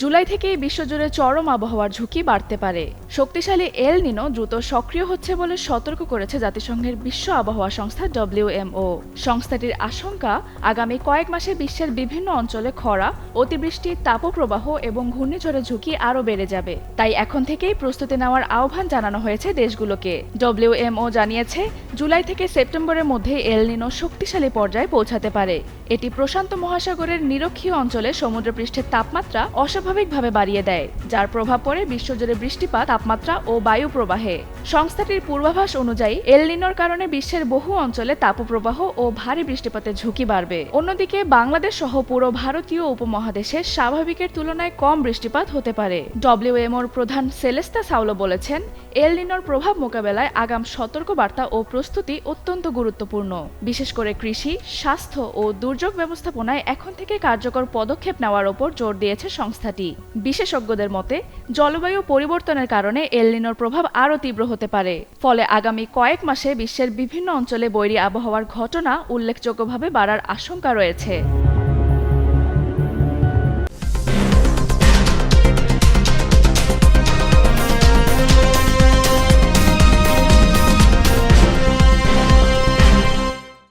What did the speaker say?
জুলাই থেকেই বিশ্বজুড়ে চরম আবহাওয়ার ঝুঁকি বাড়তে পারে। শক্তিশালী এল নিনো দ্রুত সক্রিয় হচ্ছে বলে সতর্ক করেছে জাতিসংঘের বিশ্ব আবহাওয়া সংস্থা WMO। সংস্থাটির আশঙ্কা, আগামী কয়েক মাসে বিশ্বের বিভিন্ন অঞ্চলে খরা, অতিবৃষ্টি, তাপপ্রবাহ এবং ঘূর্ণিঝড়ের ঝুঁকি আরও বেড়ে যাবে। তাই এখন থেকেই প্রস্তুতি নেওয়ার আহ্বান জানানো হয়েছে দেশগুলোকে। WMO জানিয়েছে, জুলাই থেকে সেপ্টেম্বরের মধ্যে এল নিনো শক্তিশালী পর্যায়ে পৌঁছাতে পারে। এটি প্রশান্ত মহাসাগরের নিরক্ষীয় অঞ্চলে সমুদ্রপৃষ্ঠের তাপমাত্রা অস্বাভাবিকভাবে বাড়িয়ে দেয়, যার প্রভাব পড়ে বিশ্বজুড়ে বৃষ্টিপাত, তাপমাত্রা ও বায়ু প্রবাহে। সংস্থাটির পূর্বাভাস অনুযায়ী এল নিনোর কারণে বিশ্বের বহু অঞ্চলে তাপপ্রবাহ ও ভারী বৃষ্টিপাতের ঝুঁকি বাড়বে। অন্যদিকে বাংলাদেশ সহ পুরো ভারতীয় উপমহাদেশে স্বাভাবিকের তুলনায় কম বৃষ্টিপাত হতে পারে। WMOর প্রধান সেলেস্তা সাউলো বলেছেন, এল নিনোর প্রভাব মোকাবেলায় আগাম সতর্কবার্তা ও প্রস্তুতি অত্যন্ত গুরুত্বপূর্ণ। বিশেষ করে কৃষি, স্বাস্থ্য ও দুর্যোগ ব্যবস্থাপনায় এখন থেকে কার্যকর পদক্ষেপ নেওয়ার ওপর জোর দিয়েছে সংস্থাটি। বিশেষজ্ঞদের মতে, জলবায়ু পরিবর্তনের কারণে এল নিনোর প্রভাব আরও তীব্র হতে পারে। ফলে আগামী কয়েক মাসে বিশ্বের বিভিন্ন অঞ্চলে বৈরী আবহাওয়ার ঘটনা উল্লেখযোগ্যভাবে বাড়ার আশঙ্কা রয়েছে।